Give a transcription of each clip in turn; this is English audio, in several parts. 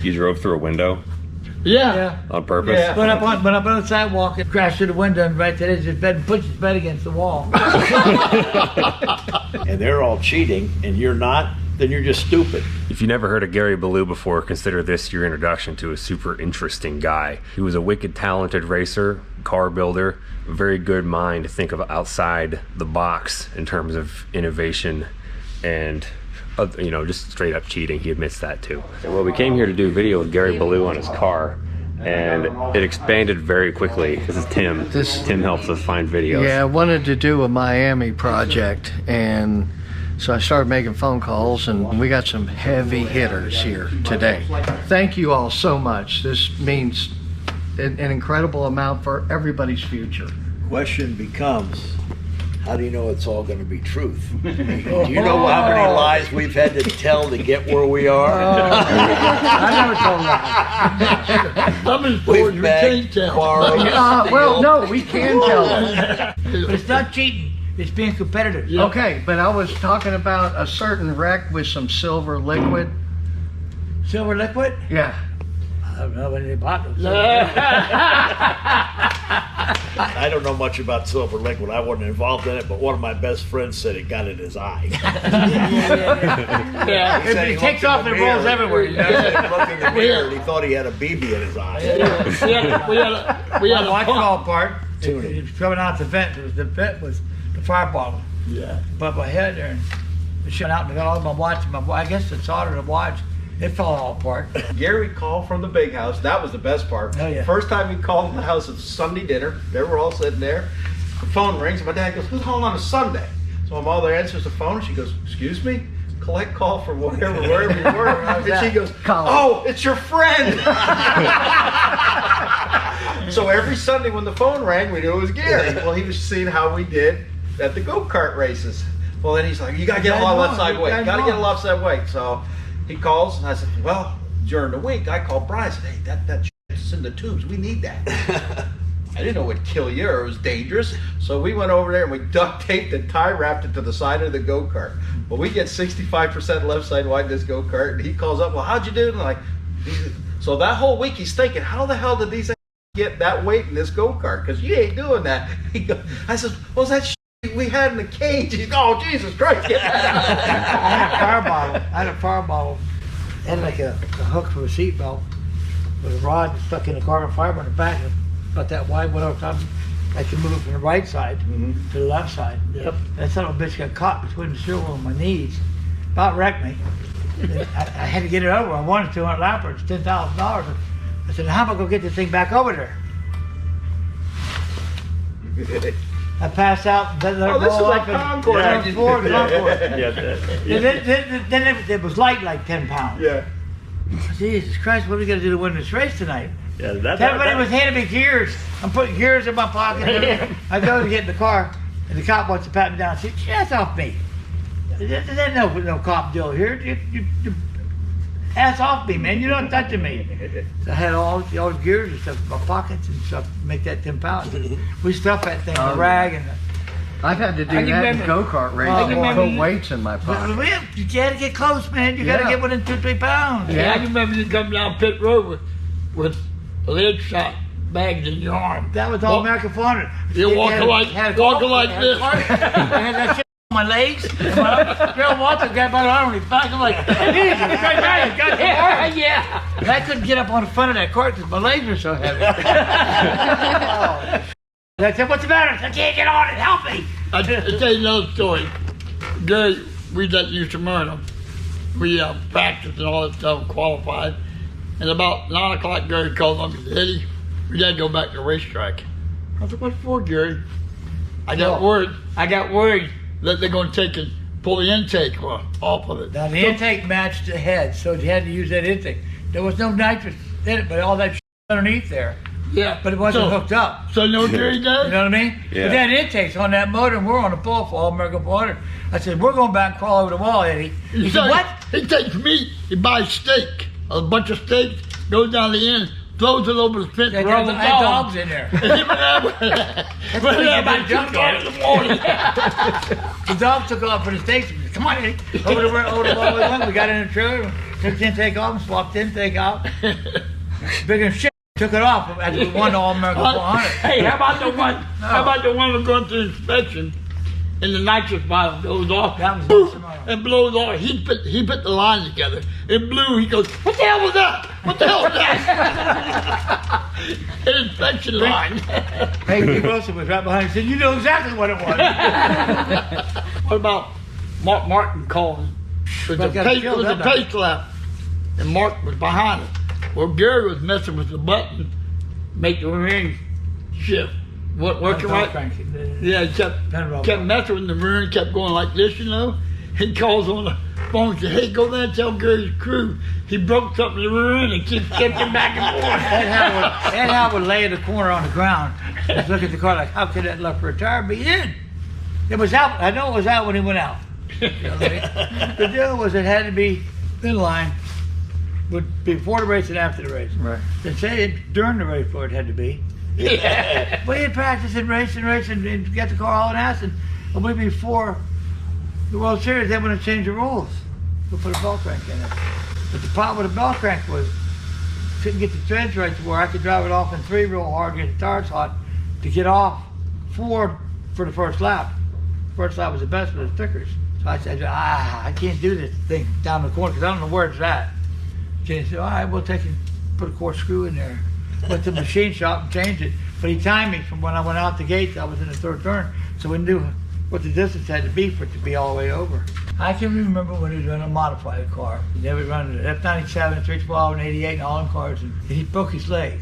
You drove through a window? Yeah. On purpose? Yeah. Went up on the sidewalk and crashed through the window and right there, his bed and pushed his bed against the wall. And they're all cheating and you're not, then you're just stupid. If you never heard of Gary Balough before, consider this your introduction to a super interesting guy. He was a wicked talented racer, car builder, a very good mind to think of outside the box in terms of innovation and you know, just straight up cheating. He admits that too. Well, we came here to do a video with Gary Balough on his car, and it expanded very quickly. This is Tim. Tim helps us find videos. Yeah, I wanted to do a Miami project, and so I started making phone calls, and we got some heavy hitters here today. Thank you all so much. This means an incredible amount for everybody's future. Question becomes, how do you know it's all going to be truth? Do you know how many lies we've had to tell to get where we are? I never told lies. Some of the stories we can't tell. Well, no, we can tell them. But it's not cheating. It's being competitive. Yeah. Okay, but I was talking about a certain wreck with some silver liquid. Silver liquid? Yeah. I don't know anything about it. I don't know much about silver liquid. I wasn't involved in it, but one of my best friends said he got it in his eye. Yeah. He said It he takes looked off in and the it rolls mirror. everywhere. You know? He said he looked in the mirror and he thought he had a BB in his eye. We had My watch a fell apart. Tuning. It was coming out the vent. The vent was the fire bottle. Yeah. But my head there, and it shut out and I got all of my watch. I guess it soldered the watch. It fell all apart. Gary called from the big house. That was the best part. Oh, yeah. First time he called the house, it was Sunday dinner. They were all sitting there. The phone rings. And my dad goes, "Who's calling on a Sunday?" So my mother answers the phone. She goes, "Excuse me? Collect call from wherever we were." And she goes, "Oh, it's your friend." So every Sunday when the phone rang, we knew it was Gary. Well, he was seeing how we did at the go-kart races. Well, then he's like, "You got to get a lot left side weight. Got to get a left side weight." So he calls, and I said, "Well, during the week, I called Brian. I said, hey, that shit's in the tubes. We need that." I didn't know it would kill you or it was dangerous. So we went over there and we duct taped and tie wrapped it to the side of the go-kart. Well, we get 65% left side wide in this go-kart, and he calls up, "Well, how'd you do?" And I'm like, so that whole week he's thinking, how the hell did these get that weight in this go-kart? Because you ain't doing that. I said, "Well, that shit we had in the cage." He's, "Oh, Jesus Christ, get that out." I had a fire bottle. It had like a hook for a seat belt with a rod stuck in the carbon fiber in the back. About that wide, went over top. I could move it from the right side to the left side. Yep. That son of a bitch got caught between the steering wheel and my knees. About wrecked me. I had to get it over. I wanted 200 lappers, $10,000. I said, "How am I going to get this thing back over there?" I passed out. Oh, this is like Concord. Then it was light like 10 pounds. Yeah. Jesus Christ, what are we going to do to win this race tonight? Yeah, Everybody was handing me gears. I'm putting gears in my pocket. I go to get in the car, and the cop wants to pat me down. I said, "That's off me. There's no cop deal here. You ass off me, man. You're not touching me." So I had all the gears and stuff in my pockets and stuff to make that 10 pounds. We stuffed that thing in a rag. And I've had to do that in go-kart races. Put weights in my pocket. you got to get close, man. You got to get within 2-3 pounds. Yeah, I remember you come down pit road with lead shot bags in your arm. That was all American fun. You're walking like this. I had that shit on my legs. And my girl Walter got my arm on his back. I'm like, "Jesus Christ, man, got the arm." Yeah. And I couldn't get up on the front of that cart because my legs were so heavy. I said, "What's the matter?" I can't get on it. Help me. I'll tell you another story. Gary, we just used to murder. We practiced and all that stuff, qualified. And about 9 o'clock, Gary called me and said, "Eddie, we got to go back to the racetrack." I said, "What for, Gary?" I got word that they're going to take and pull the intake off of it. Now, the intake matched the head, so you had to use that intake. There was no nitrous in it, but all that shit underneath there. Yeah. But it wasn't hooked up. So you know what Gary does? You know what I mean? Yeah. But that intake's on that motor, and we're on the pull for All American Water. I said, "We're going back and crawl over the wall, Eddie." He said, "What?" He takes meat, he buys steak, a bunch of steaks, goes down the end, throws it over the fence, There around were the dogs in there. But about 2 o'clock in the morning. The dog took off for the steaks. "Come on, Eddie." Over the wall we went. We got in the trailer. took the intake off and swapped the intake out. Bigger than shit. Took it off after we won the All-American 400. Hey, how about the one? How about the one we're going through inspection, and the nitrous bottle goes off, That was boom, awesome. and blows off. He put the line together. It blew. He goes, "What the hell was that? What the hell was that?" An inspection line. Hey, Pete Wilson was right behind me. He said, "You know exactly what it was." What about Mark Martin calling? It was a pace lap, and Mark was behind it. Well, Gary was messing with the button, make the ring shift. Working right? Yeah, he kept messing with the ring, kept going like this, you know. He calls on the phone and said, "Hey, go there and tell Gary's crew he broke something in the ring and keeps shifting back and forth." Ed Howard would lay in the corner on the ground, just look at the car like, how could that left retire? But he did. It was out. I know it was out when he went out. You know what I mean? The deal was it had to be in line before the race and after the race. Right. They say it during the race where it had to be. Yeah. We had practiced and raced and got the car all in Allison. A week before the World Series, they want to change the rules. We'll put a belt crank in it. But the problem with the belt crank was couldn't get the threads right to where I could drive it off in 3 real hard, get the tires hot to get off 4 for the first lap. First lap was the best with the stickers. So I said, I can't do this thing down the corner because I don't know where it's at. Kenny said, all right, we'll take and put a quarter screw in there. Went to the machine shop and changed it. But he timed me from when I went out the gates, I was in the 3rd turn. So we knew what the distance had to be for it to be all the way over. I can remember when he was running a modified car. They would run an F97, 312, and 88, and all them cars, and he broke his leg.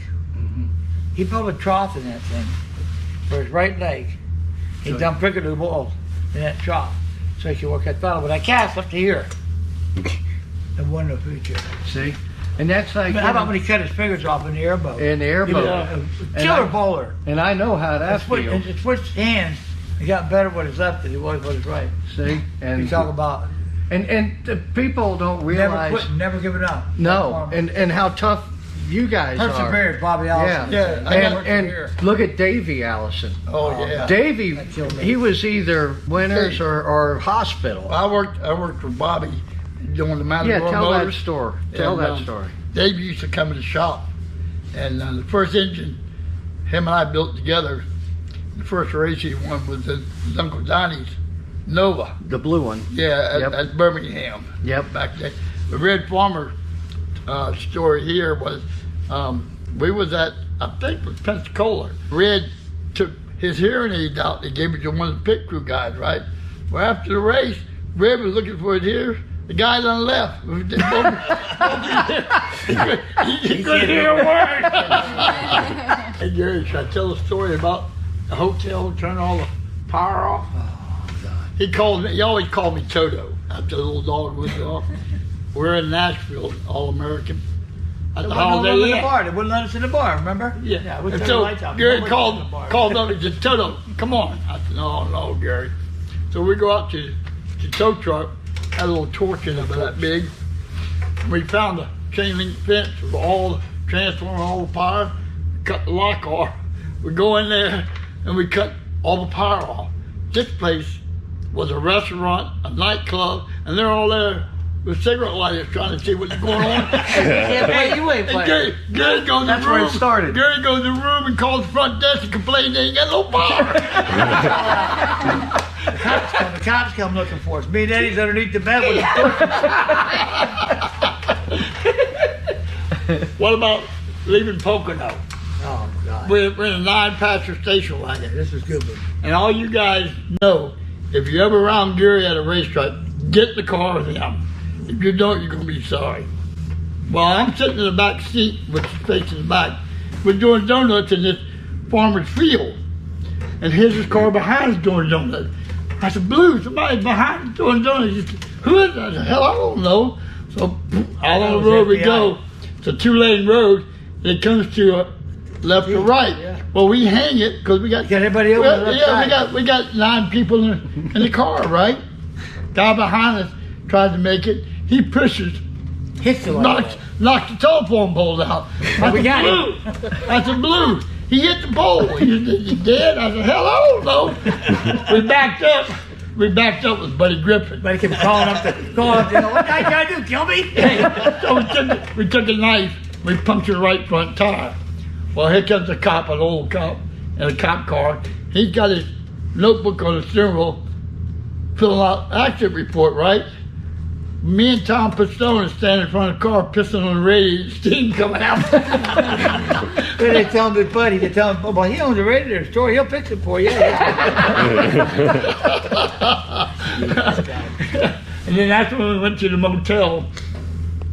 He put a trough in that thing for his right leg. He dumped pricked the wall in that trough so he could work that throttle. But I cast up to here. It wasn't a feature. See? And that's like. But how about when he cut his fingers off in the airboat? In the airboat. He was a killer bowler. And I know how that feels. It switched hands. He got better with his left than he was with his right. See? And You talk about and the people don't realize. never quitting, never giving up. No, and how tough you guys are. Perseverance, Bobby Allison. Yeah. And look at Davey Allison. Oh yeah. Davey, That killed me. he was either winners or hospital. I worked with Bobby doing the Matador Yeah, tell Motors. that story. Tell And, that story. Dave used to come in the shop, and the first engine him and I built together, the first race he won was his Uncle Donnie's Nova. The blue one. Yeah, Yep. at Birmingham. Yep. Back then. The Red Farmer story here was we was at, I think it was Pensacola. Red took his hearing aid out. They gave it to one of the pit crew guys, right? Well, after the race, Red was looking for his ears. The guy done left. He couldn't hear a word. Hey Gary, should I tell a story about the hotel turning all the power off? Oh, God. He always called me Toto after the little dog went off. We're in Nashville, All-American. At They the wouldn't Holiday let us in Inn. the bar. They wouldn't let us in the bar, remember? Yeah. we And turned the so lights out. Gary Nobody called was in the bar. up and said, Toto, come on. I said, no, Gary. So we go out to the tow truck, had a little torch in it about that big. We found a chain link fence with all the transformer, all the power, cut the lock off. We go in there and we cut all the power off. This place was a restaurant, a nightclub, and they're all there with cigarette lighters trying to see what's going on. Hey, you ain't And playing. Gary goes in That's the room. where it started. Gary goes in the room and calls the front desk and complains they ain't got no power. The cops come looking for us. Me and Eddie's underneath the bed with the What about leaving Pocono? Oh, God. We're in a 9-passenger station wagon. This is good, man. And all you guys know, if you're ever around Gary at a racetrack, get in the car with him. If you don't, you're going to be sorry. Well, I'm sitting in the back seat with the space in the back. We're doing donuts in this farmer's field. And here's this car behind us doing donuts. I said, Blue, somebody's behind us doing donuts. He said, who is that? I said, hell, I don't know. So out on the road we go. It's a 2-lane road. And it comes to left or right. Yeah. Well, we hang it because we got everybody over on the left side. we got 9 people in the car, right? Guy behind us tried to make it. He pushes, Hits the knocks the telephone pole out. We got Blue. I said, Blue. He hit the pole. He said, you dead? I said, hell, I don't know. We backed up. we backed up with Buddy Griffin. But he kept calling up to, what guy trying to do? Kill me? So we took a knife, we punctured the right front tire. Well, here comes a cop, an old cop, in a cop car. He's got his notebook on the steering wheel, filling out accident report, right? Me and Tom Pistone are standing in front of the car, pissing on the radio, steam coming out. But they tell him to buddy, they tell him, oh, well, he owns a radiator store, he'll fix it for you. And then that's when we went to the motel,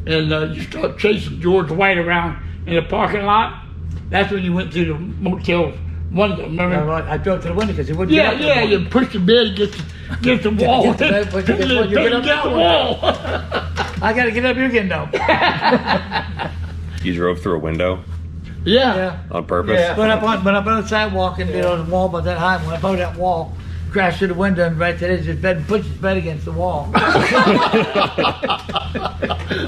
and you start chasing George White around in the parking lot. That's when you went to the motel window, remember? I drove to the window because he wouldn't get up. Yeah, you push the bed against the wall. Get the wall. I got to get up, you're getting down. You drove through a window Yeah. on purpose? Yeah. Went up on the sidewalk and been on the wall about that high. Went up over that wall, crashed through the window and right to the edge of his bed and pushed his bed against the wall.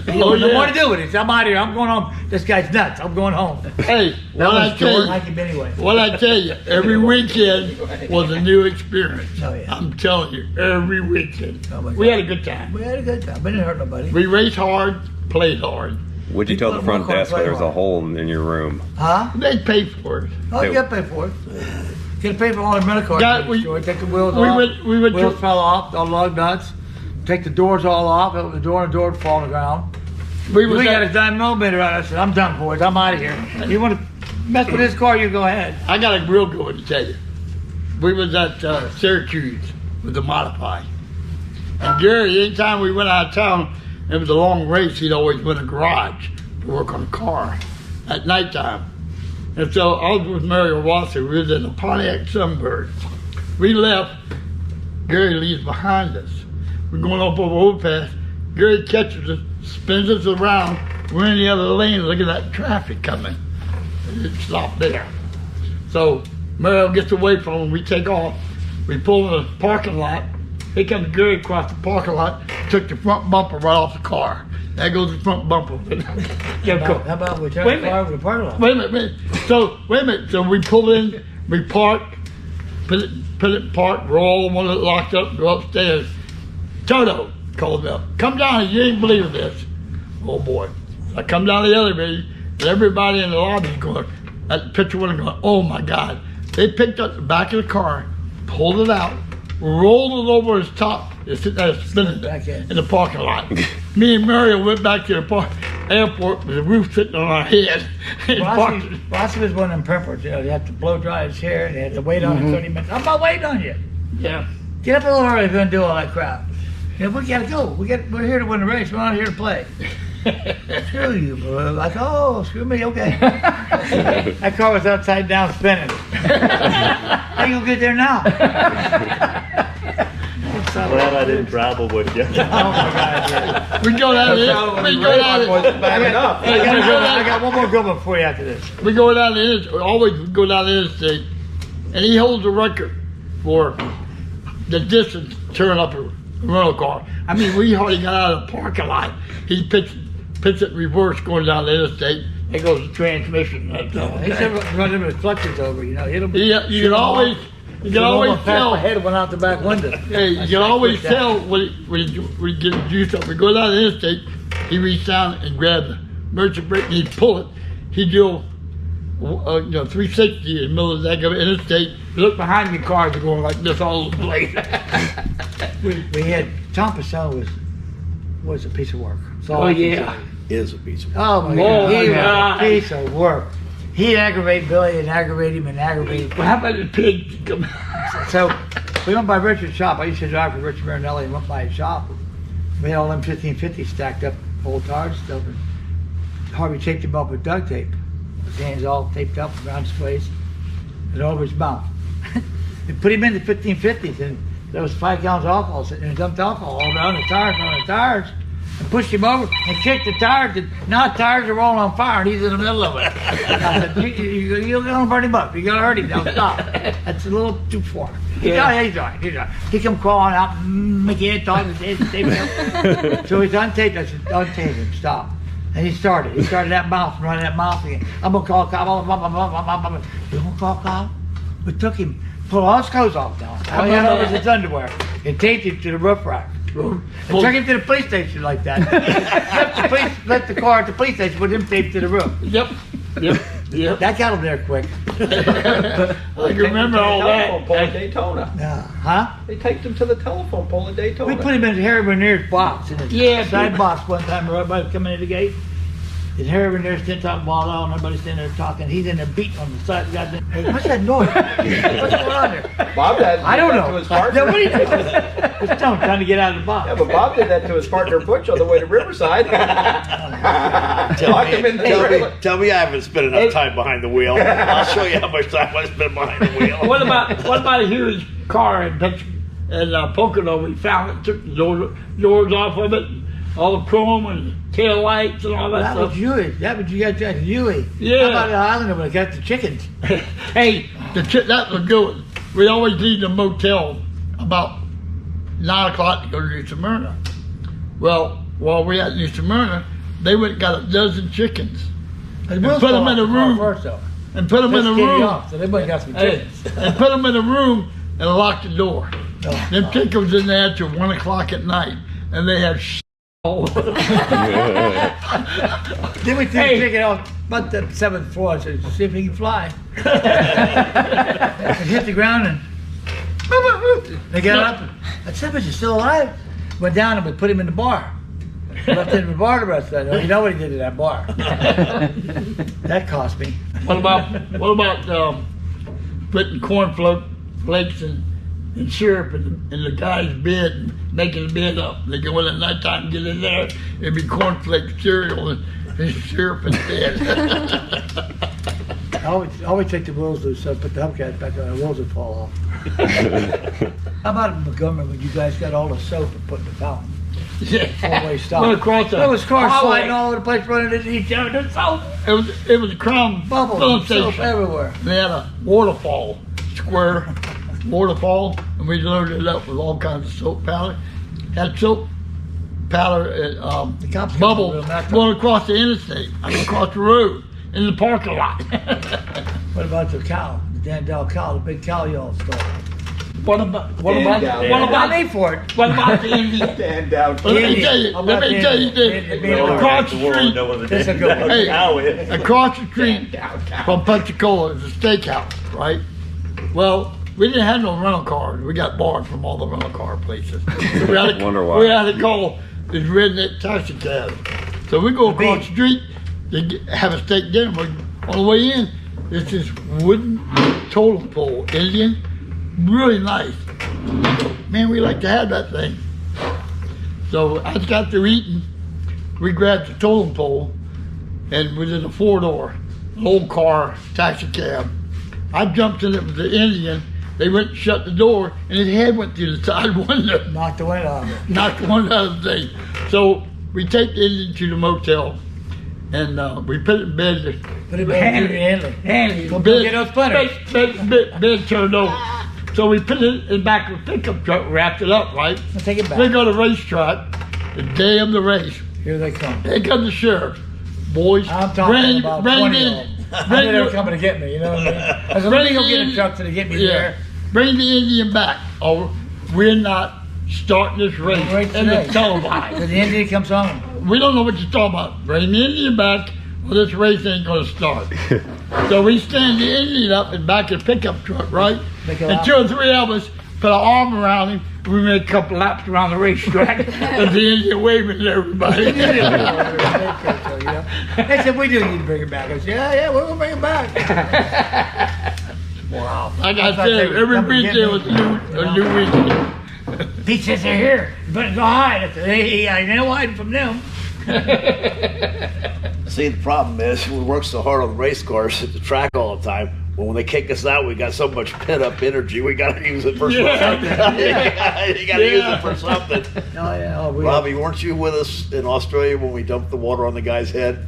No more to do with it. I'm out of here. I'm going home. This guy's nuts. I'm going home. Hey, Like him anyway. what I tell you, every weekend was a new experience. Oh, yeah. I'm telling you, every weekend. Oh, my We God. had a good time. We had a good time. We didn't hurt nobody. We raced hard, played hard. Would you tell the front desk where there was a hole in your room? Huh? They paid for it. Oh, you got to pay for it. You got to pay for all the rental cars. God, we- Take the wheels we off. went- we went wheels to- fell off, all lug nuts. Take the doors all off. Open the door and the door would fall on the ground. We We was got at, a 9mm out. I said, I'm done, boys. I'm out of here. You want to mess with this car, you go ahead. I got a real good one to tell you. We was at Syracuse with the Modify. And Gary, anytime we went out of town, it was a long race, he'd always went to the garage to work on the car at nighttime. And so I was with Mario Rossi. We was in a Pontiac Sunbird. We left. Gary leaves behind us. We're going up over overpass. Gary catches us, spins us around. We're in the other lane. Look at that traffic coming. It stopped there. So Mario gets away from him. We take off. We pull in the parking lot. Here comes Gary across the parking lot. Took the front bumper right off the car. There goes the front bumper. How about we turn Wait a the car over to the parking lot? Wait a minute. So wait a minute. So we pull in, we park, put it parked, roll one of it locked up, go upstairs. Toto called me up. Come down, you ain't believe this. Oh boy. I come down the elevator, and everybody in the lobby is going, at the picture window going, oh my God. They picked up the back of the car, pulled it out, rolled it over his top, it's sitting there spinning Back in. in the parking lot. Me and Mario went back to the airport with the roof sitting on our head. and parked it. Rossi was one of them preppers. You know, you have to blow dry his hair. They had to wait on him 30 minutes. I'm not waiting on you. Yeah. Get up a little early if you're going to do all that crap. You know, we got to go. We're here to win the race. We're not here to play. Screw you, bro. Like, oh, screw me, okay. That car was upside down spinning. How you gonna get there now? Glad I didn't travel with you. Oh my God! We go down there. We go down there. Backing up. I got one more good one for you after this. We go down the interstate. Always we go down the interstate, and he holds the record for the distance turn up a rental car. I mean, we hardly got out of the parking lot. He pitched it reverse going down the interstate. There goes the transmission. He said run them reflectors over. You know, hit them. Yeah, you can always tell. My head went out the back window. Hey, you can always tell when he gets juice up. We go down the interstate. He reached down and grabbed the merchant brake and he'd pull it. He'd do 360 in the middle of that interstate. You look behind your cars are going like this all over the place. We had Tom Pistone was a piece of work. Oh yeah. Is a piece of Oh my God, he was a piece of work. He'd aggravate Billy and aggravate him and aggravate him. Well, how about the pig? So we went by Richard's shop. I used to drive for Richard Marinelli and went by his shop. We had all them 1550s stacked up, old tires and stuff. And Harvey taped him up with duct tape. His hands all taped up around his waist and over his mouth. They put him in the 1550s and there was 5 gallons of alcohol sitting there and dumped alcohol all around the tires. And pushed him over and kicked the tires. And now the tires are rolling on fire and he's in the middle of it. I said, you're going to burn him up. You're going to hurt him. Now stop. That's a little too far. He's all right. He come crawling out, McGee talking to him. So he's untaped. I said, untape him, stop. And he started that mouth, running that mouth again. I'm going to call a cop. You going to call a cop? We took him pulled all his clothes off now. All he had was his underwear and taped him to the roof rack. And took him to the police station like that. left the car at the police station with him taped to the roof. Yep. That got him there quick. I can remember all Telephone that. pole in Daytona. Huh? They taped him to the telephone pole in Daytona. We put him in Harry Rainier's box, in his side box one time. Everybody coming in the gate. And Harry Rainier's sitting talking about all, and everybody's sitting there talking. He's in there beating on the side. Hey, what's that noise? What's going on there? Bob had I don't know. to his partner. What are you doing? It's Tom trying to get out of the box. Yeah, but Bob did that to his partner Butch on the way to Riverside. Locked him in the trailer. Tell me I haven't spent enough time behind the wheel. I'll show you how much time I spent behind the wheel. What about Huey's car in Pocono? We found it, took the doors off of it, all the chrome and tail lights and all that That stuff. was Huey. That was you got Huey. Yeah. How about the Islander when I got the chickens? Hey, that was good. We always leave the motel about 9 o'clock to go to New Smyrna. Well, while we at New Smyrna, they went and got a dozen chickens And put them in a room. And put them in a room. Off, so everybody got some Hey, chickens. and put them in a room and locked the door. Oh, Them chickens in there till 1 o'clock at night, and they had all over them. Then we took the chicken off about the 7th floor and said, see if he can fly. And hit the ground and they got up. And, I said, but you're still alive? Went down and we put him in the bar. Left him in the bar the rest of the night. You know what he did to that bar? That cost me. What about putting flakes and syrup in the guy's bed and making the bed up? They go in at nighttime and get in there, it'd be cornflake cereal and syrup in bed. I always take the wheels loose, so I put the hubcaps back on, the wheels would fall off. How about in Montgomery when you guys got all the soap and put in the fountain? Yeah. Four-way stop. Well, across the There was cars highway. sliding all over the place, running into each other. There's soap, It was a Crown filling bubbles, soap station. everywhere. They had a waterfall, square waterfall, and we loaded it up with all kinds of soap powder. Had soap powder and The cops bubbles come over and going across the interstate, across the road, in the parking lot. What about the cow? The Dandel cow, the big cow y'all stole. What about Me for it. what about the Indian? Dan down. Let me tell you, How about let me the tell you Indian? this. Indian. Across the street, That's a good one. hey, across the street from Pensacola is a steakhouse, right? Well, we didn't have no rental cars. We got barred from all the rental car places. So we had to, Wonder why. we had to call this redneck taxi cab. So we go across the street to have a steak dinner. On the way in, there's this wooden totem pole, Indian, really nice. Man, we like to have that thing. So I got through eating. We grabbed the totem pole, and we did a 4-door, old car, taxi cab. I jumped in it with the Indian. They went and shut the door, and his head went through the side window. Knocked the wind out of it. Knocked one out of the thing. So we take the Indian to the motel, and we put it in bed. Put it back in the Handy. Go get those splinters. Bed turned over. So we put it in the back of the pickup truck, wrapped it up, right? I'll take it back. We go to the racetrack, the day of the race. Here they come. Here comes the sheriff. Boys, I'm talking about 20 of them. I knew they were coming to get me, you know what I mean? I said, let me go get a truck till they get me there. Bring the Indian back, or we're not starting this race. Right And today. it's televised. So the Indian comes home. We don't know what you're talking about. Bring the Indian back, or this race ain't gonna start. So we stand the Indian up in back of the pickup truck, right? Make a And lap. 2 or 3 of us put our arm around him. We made a couple laps around the racetrack, and the Indian waving at everybody. They said, we do need to bring it back. I said, yeah, we're gonna bring it back. Wow. Like I I thought they said, would every come and get weekend me. was a new weekend. Pete says they're here. You better go hide. I said, hey, I ain't no hiding from them. See, the problem is we work so hard on the race cars at the track all the time. When they kick us out, we got so much pent up energy. We got to use it for something. You got to use it for something. Oh, yeah. Oh, Robbie, weren't you with us in Australia when we dumped the water on the guy's head?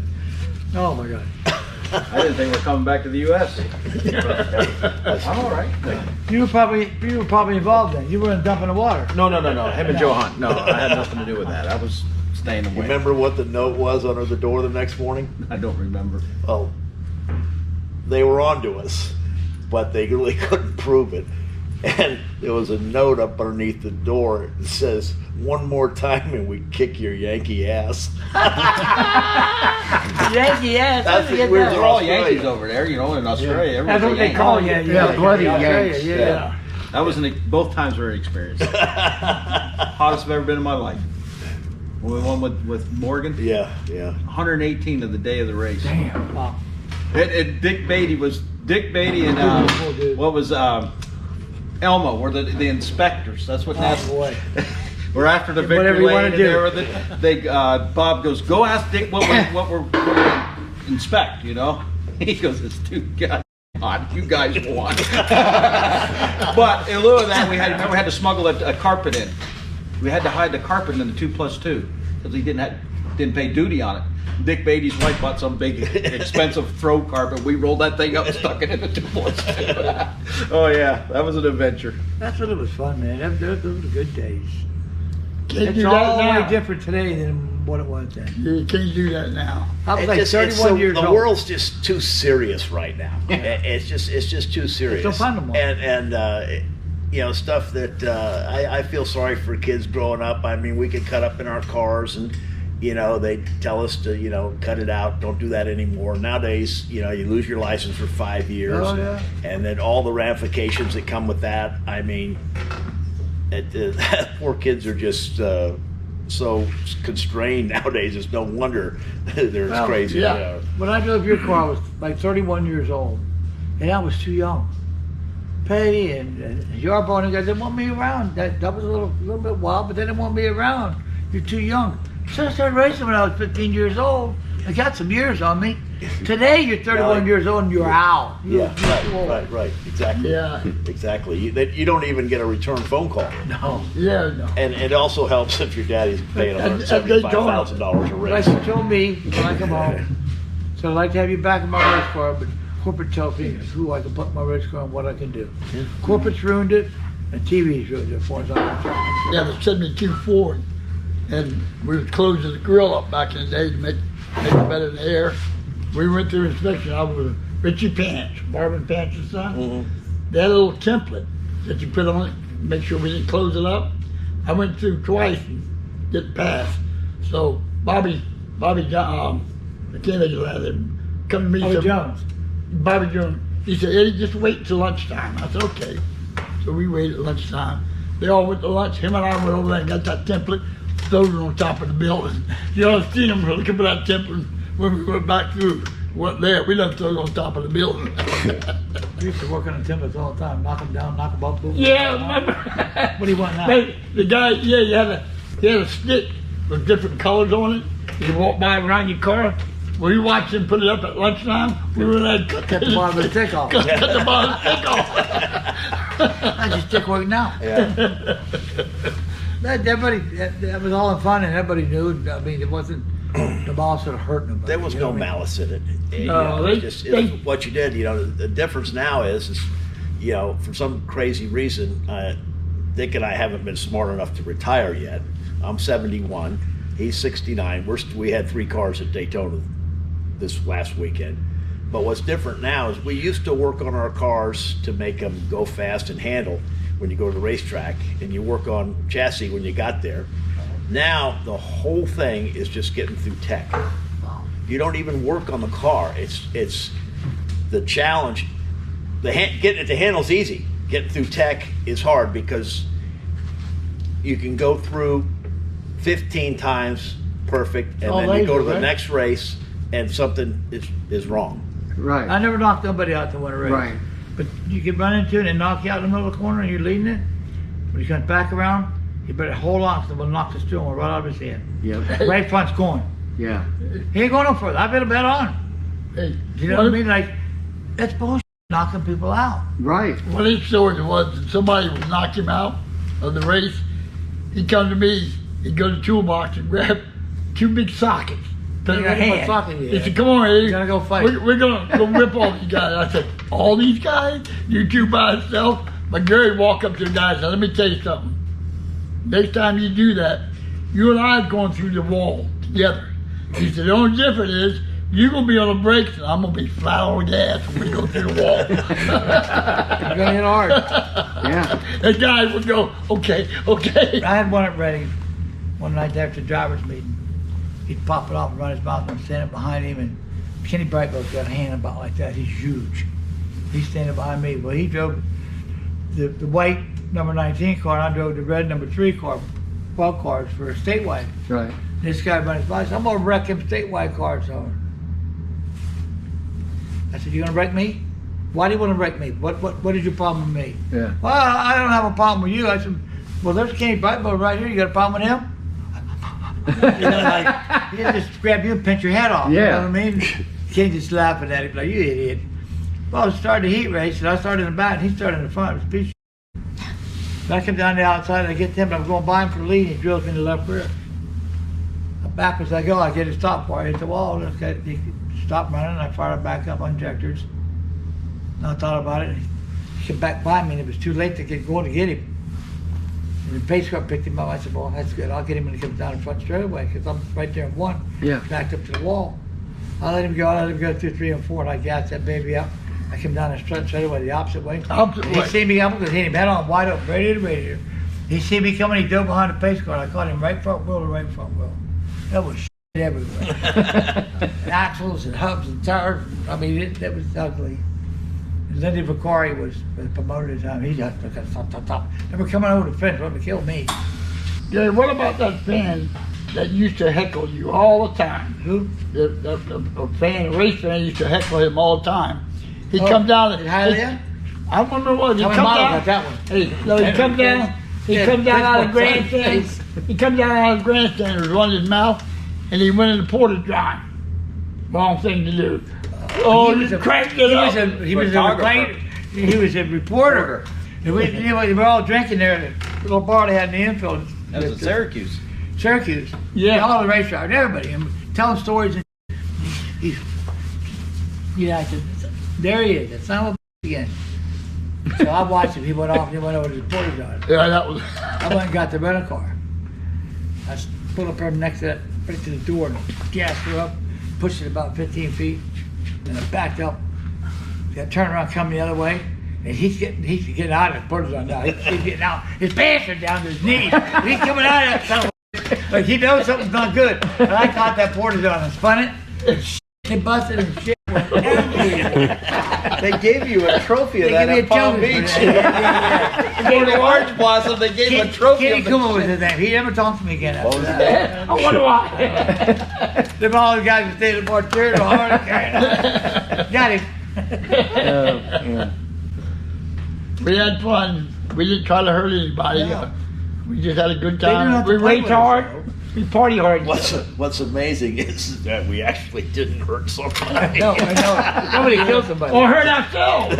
Oh, my God. I didn't think we're coming back to the U.S. I'm all right. You were probably involved then. You weren't dumping the water. No. Him and Joe Hunt. No, I had nothing to do with that. I was staying away. Remember what the note was under the door the next morning? I don't remember. Oh, they were onto us, but they really couldn't prove it. And there was a note up underneath the door that says, "One more time and we kick your Yankee ass." Yankee ass. That's That's weird. They're all Yankees over there, you know, in Australia. That's what they call you. Yeah, bloody Yanks. Yeah. That was both times were an experience. Hottest I've ever been in my life. When we won with Morgan, Yeah. 118 of the day of the race. Damn. Wow. And Dick Beatty and what was Elmo were the inspectors. That's what Boy. we're after the Whatever victory you lane. wanna And do. they Bob goes, "Go ask Dick what we're gonna inspect." You know, he goes, "It's too goddamn hot. You guys won." But in lieu of that, we had to smuggle a carpet in. We had to hide the carpet in the 2+2 because he didn't pay duty on it. Dick Beatty's wife bought some big expensive throw carpet. We rolled that thing up and stuck it in the 2+2. Oh yeah, that was an adventure. That's what it was fun, man. Those were good days. Can't It's do that all now. way different today than what it was then. You can't do that now. I was It like just- 31 years the old. world's just too serious right now. It's just too serious. no fun no more. And you know, stuff that I feel sorry for kids growing up. I mean, we could cut up in our cars, and you know, they tell us to, you know, cut it out. Don't do that anymore. Nowadays, you know, you lose your license for 5 years, Oh, yeah. and then all the ramifications that come with that. I mean, poor kids are just so constrained nowadays. It's no wonder they're as Well, crazy. yeah. As they are. When I drove your car, I was like 31 years old, and I was too young. Petty and Yarborough and guys didn't want me around. That was a little bit wild, but they didn't want me around. You're too young. So I started racing when I was 15 years old. I got some years on me. Today you're 31 years old and you're out. You're too old. Right, exactly. Yeah. Exactly. You don't even get a return phone call. No. Yeah, no. And it also helps if your daddy's paying $175,000 a Like race. you told me when I come home, so I'd like to have you back in my race car, but corporate tells me who I can put in my race car and what I can do. Corporate's ruined it, and TV's ruined it as far as I'm concerned. Yeah, the 72 Ford. And we was closing the grill up back in the day to make it better than air. We went through inspection. I was with Richie Pants, Marvin Pants' son. They had a little template that you put on it, make sure we didn't close it up. I went through twice and didn't pass. So Bobby John, I can't think of that. Come to me. Bobby said, Jones. Bobby Jones. He said, "Eddie, just wait until lunchtime." I said, "Okay." So we waited at lunchtime. They all went to lunch. Him and I went over there and got that template, throwed it on top of the building. You ought to see him looking for that template when we went back through. Went there. We done throw it on top of the building. I used to work on the templates all the time, knock them down, knock them up. Boom. Yeah, remember? What do you want now? The guy, yeah, he had a stick with different colors on it. You walk by around your car. Well, you watch him put it up at lunchtime. We were there, cut Cut the bottom of the stick off. cut the bottom of the stick off. That's your stick work now. Yeah. That was all in fun, and everybody knew. I mean, it wasn't the boss that hurt nobody. There was you know no what I mean? malice in it. You No, know, they- it's what you did. You know, the difference now is, you know, for some crazy reason, Dick and I haven't been smart enough to retire yet. I'm 71. He's 69. We had 3 cars at Daytona this last weekend. But what's different now is we used to work on our cars to make them go fast and handle when you go to the racetrack, and you work on chassis when you got there. Now the whole thing is just getting through tech. You don't even work on the car. It's the challenge. Getting it to handle's easy. Getting through tech is hard because you can go through 15 times perfect, and Oh, then you go to laser, the right? next race and something is wrong. Right. I never knocked nobody out to win a race. Right. But you can run into it and knock you out in the middle of the corner and you're leading it. When he comes back around, you better hold on because we'll knock the steering wheel right out of his head. Yep. Right front's going. Yeah. He ain't going no further. I better bet on. Hey, You know what I mean? Like, that's bullshit, knocking people out. Right. One of his stories was that somebody would knock him out of the race. He'd come to me, he'd go to the toolbox and grab 2 big sockets. Put it in Yeah, his what hand. socket is He that? said, "Come on, Eddie. You gotta go fight." We're gonna go rip all these guys." I said, "All these guys? You 2 by yourself?" But Gary walked up to the guy and said, "Let me tell you something. Next time you do that, you and I are going through the wall together." He said, "The only difference is you're gonna be on the brakes and I'm gonna be flat on the gas when we go through the wall." You're going to hit hard. Yeah. The guy would go, okay. I had one at Reading one night after the driver's meeting. He'd pop it off and run his mouth, and I'm standing behind him, and Kenny Brightbell's got a hand about like that. He's huge. He's standing behind me. Well, he drove the white number 19 car, and I drove the red number 3 car, 12 cars for a statewide. Right. This guy runs his mouth. I'm gonna wreck him statewide cars over. I said, "You gonna wreck me? Why do you want to wreck me? What is your problem with me?" Yeah. "Well, I don't have a problem with you." I said, "Well, there's Kenny Brightbell right here. You got a problem with him?" You know, like, he just grab you and pinch your head off. Yeah. You know what I mean? Kenny just laughing at him like, "You idiot." Well, I started the heat race, and I started in the back, and he started in the front. It was a piece of shit. And I come down the outside, and I get to him, and I'm going by him for the lead, and he drills me in the left rear. Backwards I go, I get a stop bar, I hit the wall, and he stopped running, and I fired back up on injectors. And I thought about it, and he came back by me, and it was too late to get going to get him. And the pace car picked him up. I said, "Well, that's good. I'll get him when he comes down the front straightaway, because I'm right there in 1, Yeah. backed up to the wall." I let him go through 3 and 4, and I gassed that baby up. I came down the front straightaway the opposite way. Opposite He way. seen me coming, because he hit him head on, wide open, radiator to radiator. He seen me coming, he dove behind the pace car, and I caught him right front wheel to right front wheel. That was shit everywhere. And axles and hubs and tires. I mean, it was ugly. And Lindy Vicari was the promoter at the time. He just top. They were coming over the fence, wanting to kill me. Gary, what about that fan that used to heckle you all the time? Who? A race fan used to heckle him all the time. He'd come down Did Hialeah? I remember what he'd How come many models down. got that one? Hey, no, he'd come down. He'd come down out of the grandstand. He'd come down out of the grandstand and run his mouth, and he went in the porta john. Wrong thing to do. Oh, He was you a- cranked it up. He was a reporter. And we were all drinking there at the little bar they had in the infield. That was in Syracuse. Syracuse. Yeah. All the racetrack, and everybody, and telling stories. And I said, "There he is, that son of a bitch again." So I watched him. He went off and he went over to the porta john. Yeah, that was. I went and got the rental car. I pulled up there next to that, right to the door, and gassed her up, pushed it about 15 feet, and I backed up. I turned around, coming the other way, and he's getting out of the porta john now. He's getting out. His pants are down to his knees. He's coming out of that son of a bitch. Like he knows something's not good. And I caught that porta john and spun it, and shit busted and shit went everywhere. They gave you a trophy of They that gave me at a Palm trophy for Beach. that. For the orange blossom, they gave him a trophy Kenny of the Kuma was his name. He never talked to me again after that. I wonder why. Them all the guys that stayed at the bar cheering so hard and carrying on. Got him. Yeah. We had fun. We didn't try to hurt anybody. Yeah. We just had a good They didn't time. have to We play raced with us, hard. though. We party hard. What's amazing is that we actually didn't hurt somebody. No, I know. Somebody killed somebody. Or hurt ourselves.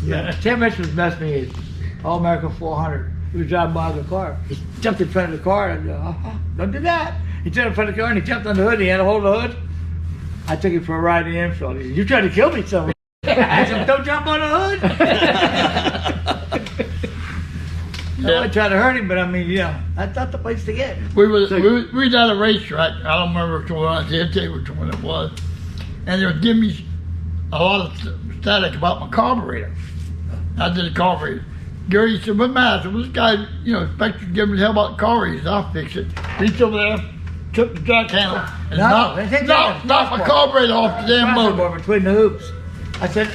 Yeah. Tim Richards messed me. His All-American 400. He was driving by the car. He jumped in front of the car and don't do that. He jumped in front of the car and he jumped on the hood. He had a hold of the hood. I took him for a ride in the infield. He said, "You tried to kill me, son." I said, "Don't jump on the hood." No, I tried to hurt him, but I mean, that's not the place to get. We was at a racetrack. I don't remember which one. I can't tell you which one it was. And they were giving me a lot of static about my carburetor. I did a carburetor. Gary said, "What matter? This guy, expected to give me the hell about the carburetor." He said, "I'll fix it." Reached over there, took the jack handle, and knocked my carburetor off the damn motor. Between the hoops. I said,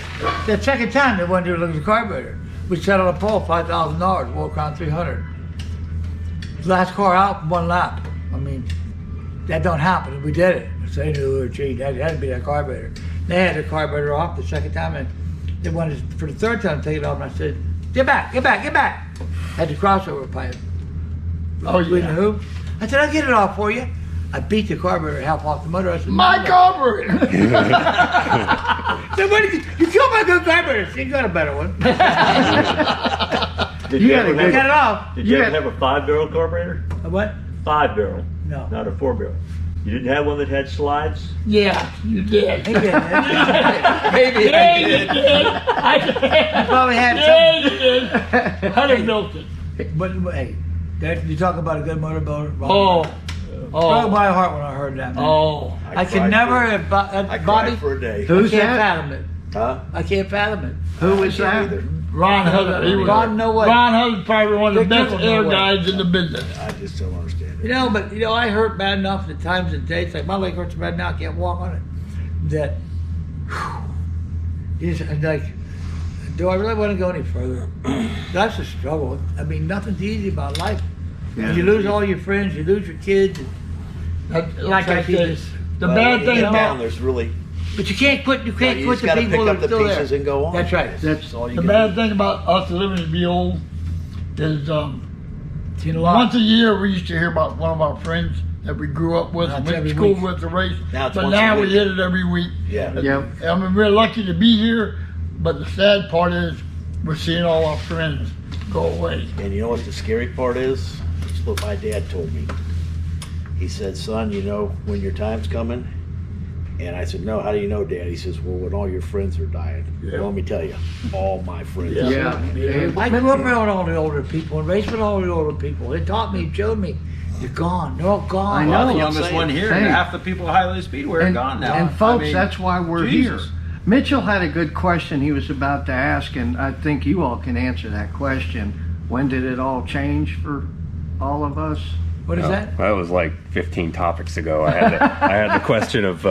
the second time they wanted to look at the carburetor. We set on a pole, $5,000, walk around 300. Last car out, 1 lap. I mean, that don't happen. We did it. So they knew we were cheating. It had to be that carburetor. They had the carburetor off the second time, and they wanted for the third time to take it off. And I said, "Get back, get back, get back!" Had the crossover pipe. Between the hoops. I said, "I'll get it off for you." I beat the carburetor half off the motor. I said, My carburetor. So what you killed my good carburetor. You got a better one. Did You you got ever it. Got have it off. Did you ever have a 5-barrel carburetor? A what? 5-barrel, No. not a 4-barrel. You didn't have one that had slides? Yeah, you did. He did. Maybe Yeah, I you did. did. I did. Probably had Yeah, you did. Hunter built it. But hey, you talk about a good motor builder. Oh. Broke my heart when I heard that. Man. Oh. I could cried never for- have I Bobby. cried for a day. Who's I can't that? fathom it. Huh? I can't fathom it. Who was that? Ron Hubbard. He was Ron, no way. Ron Hubbard's probably one of the Dick best Trickle, no air way. guys in the business. I just don't understand it. You know, but I hurt bad enough at times and days. Like my leg hurts bad now, I can't walk on it. That, like, do I really want to go any further? That's a struggle. I mean, nothing's easy about life. Yeah. You lose all your friends, you lose your kids. Like I said, the Well, bad when thing you get down, about there's really, But you can't quit. You can't you quit just the gotta people pick that up are the still pieces there. and go on. That's right. That's all you the can bad do. thing about us living to be old is Seen a lot. once a year we used to hear about one of our friends that we grew up with Now and it's went to every school week. with the race. Now it's but once a now we week. hit it every week. Yeah. Yep. I mean, we're lucky to be here, but the sad part is we're seeing all our friends go away. And you know what the scary part is? It's what my dad told me. He said, son, you know when your time's coming? And I said, no, how do you know, Dad? He says, well, when all your friends are dying. Yeah. Well, let me tell you, all my friends. Yeah. I grew up around all the older people and raced with all the older people. They taught me, showed me, you're gone. They're all gone. I Well, the know. youngest saying. one here, Hey. half the people at Highway Speedway are gone now. And folks, I mean, that's why we're Jesus. here. Mitchell had a good question he was about to ask, and I think you all can answer that question. When did it all change for all of us? What is that? That was like 15 topics ago. I had the question of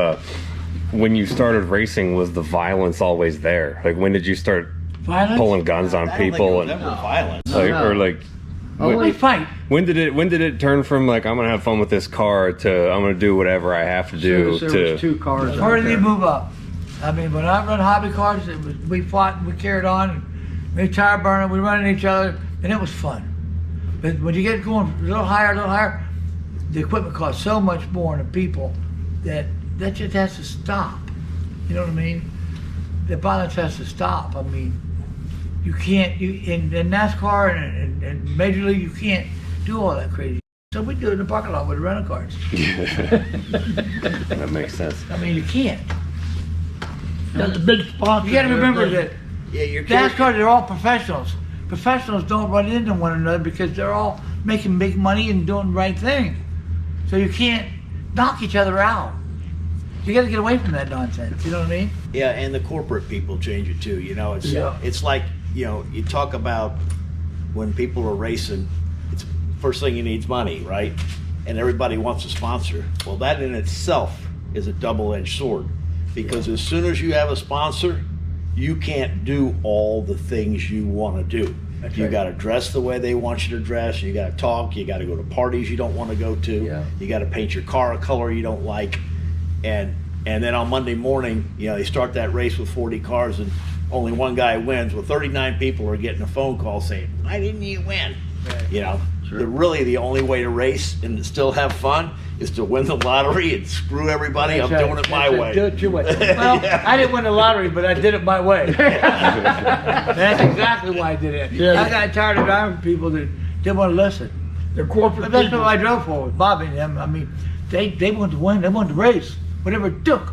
when you started racing, was the violence always there? Like when did you start Violence? pulling guns on I don't think people it was and ever violence. like, No. or like We fight. when did it turn from like I'm gonna have fun with this car to I'm gonna do whatever I have to do Soon as there was to 2 cars Where out did they there. move up? I mean, when I run hobby cars, we fought and we carried on. And we tire burning, we run at each other, and it was fun. But when you get going a little higher, the equipment costs so much more than people that just has to stop. You know what I mean? The violence has to stop. I mean, you can't, in NASCAR and Major League, you can't do all that crazy. So we do it in the parking lot with the rental cars. that makes sense. I mean, you can't. That's a big sponsor. You got to remember that Yeah, you're NASCAR, they're all professionals. Professionals don't run into one another because they're all making big money and doing the right thing. So you can't knock each other out. You got to get away from that nonsense. You know what I mean? Yeah, and the corporate people change it too. You know, Yeah. it's like, you know, you talk about when people are racing, it's first thing you need is money, right? And everybody wants a sponsor. Well, that in itself is a double-edged sword, because as soon as you have a sponsor, you can't do all the things you want to do. That's You right. got to dress the way they want you to dress. You got to talk. You got to go to parties you don't want to go to. Yeah. You got to paint your car a color you don't like. And then on Monday morning, you know, they start that race with 40 cars and only one guy wins. Well, 39 people are getting a phone call saying, "Why didn't you win?" Right. You know, really the only way to race and still have fun is to win the lottery and screw everybody. That's I'm right. doing it my That's way. Do it your way. Well, Yeah. I didn't win the lottery, but I did it my way. That's exactly why I did it. Yeah. I got tired of driving for people that didn't want to listen. The corporate But that's people. what I drove for with Bobby and them. I mean, they wanted to win. They wanted to race, whatever it took.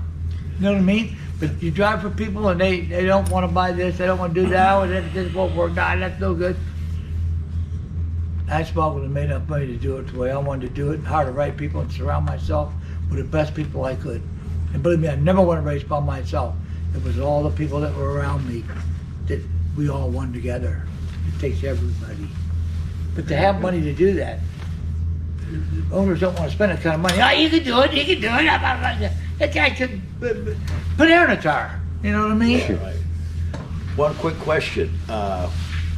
You know what I mean? But you drive for people and they don't want to buy this, they don't want to do that, or this won't work. Nah, that's no good. I smuggled and made enough money to do it the way I wanted to do it, and hire the right people and surround myself with the best people I could. And believe me, I never want to race by myself. It was all the people that were around me that we all won together. It takes everybody. But to have money to do that, owners don't want to spend that kind of money. Oh, you can do it, you can do it. That guy could put air in a tire. You know what I mean? Right. One quick question.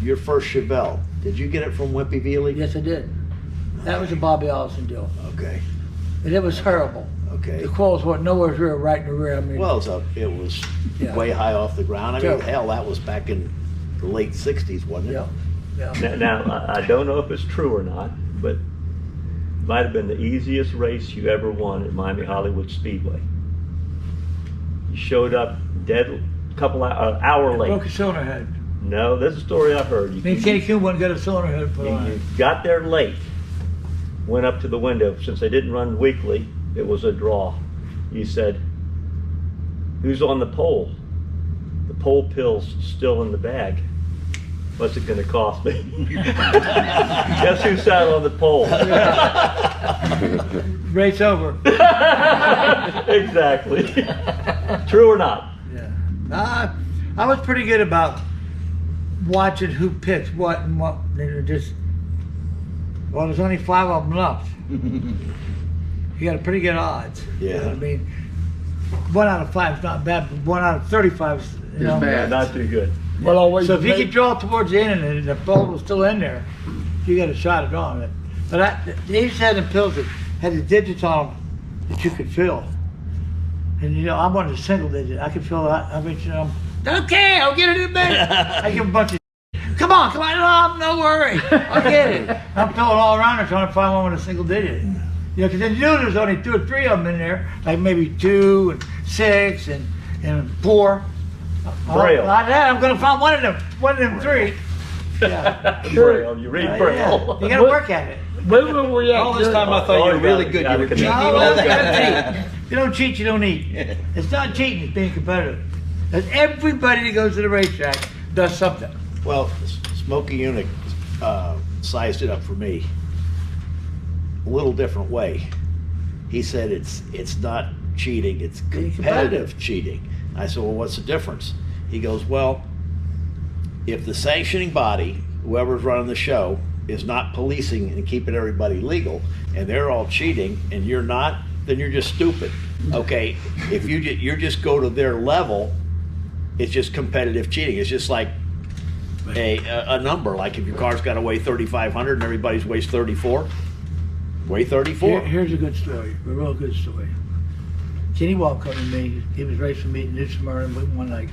Your first Chevelle, did you get it from Wimpy Veely? Yes, I did. That was a Bobby Allison deal. Okay. And it was terrible. Okay. The coils weren't nowhere near right in the rear. I mean, Well, it was Yeah. way high off the ground. I mean, Terrible. hell, that was back in the late 60s, wasn't it? yeah, yeah. Now, I don't know if it's true or not, but it might have been the easiest race you ever won at Miami Hollywood Speedway. You showed up dead, hour late. Broke a cylinder head. No, this is a story I've heard. Me and Kenny Weld wouldn't get a cylinder head put on You it. got there late, went up to the window. Since they didn't run weekly, it was a draw. You said, "Who's on the pole?" The pole pill's still in the bag. What's it going to cost me? Guess who sat on the pole? Race over. Exactly. True or not? Yeah. I was pretty good about watching who picks what and what. There's only 5 of them left. You got a pretty good odds. Yeah. You know what I mean, 1 out of 5 is not bad, but 1 out of 35 is, you know. bad. Not too good. Well, always So if you could draw towards the end and the ball was still in there, you got a shot at drawing it. But they used to have the pills that had the digits on them that you could fill. And you know, I wanted a single digit. I could fill that. I mean, you know, okay, I'll get it in a minute. I give 'em a bunch of. Come on, no worry, I'll get it. I'm filling all around there trying to find one with a single digit. You know, because then you knew there's only 2 or 3 of them in there, like maybe 2 and 6 and 4. Braille. Like that, I'm gonna find one of them 3. Yeah. Braille. You read Braille. You gotta work at it. Where were we at? All this time I thought you were really good. You were cheating even No, as a you guy. gotta cheat. You don't cheat, you don't eat. It's not cheating, it's being competitive. Because everybody that goes to the racetrack does something. Well, Smokey Unick sized it up for me a little different way. He said it's not cheating, it's competitive cheating. I said, well, what's the difference? He goes, well, if the sanctioning body, whoever's running the show, is not policing and keeping everybody legal, and they're all cheating, and you're not, then you're just stupid. Okay, if you just go to their level, it's just competitive cheating. It's just like a number. Like if your car's got to weigh 3,500 and everybody's weighs 34, weigh 34. Here's a good story, a real good story. Kenny Weld come to me. He was racing me in New Smyrna. We won like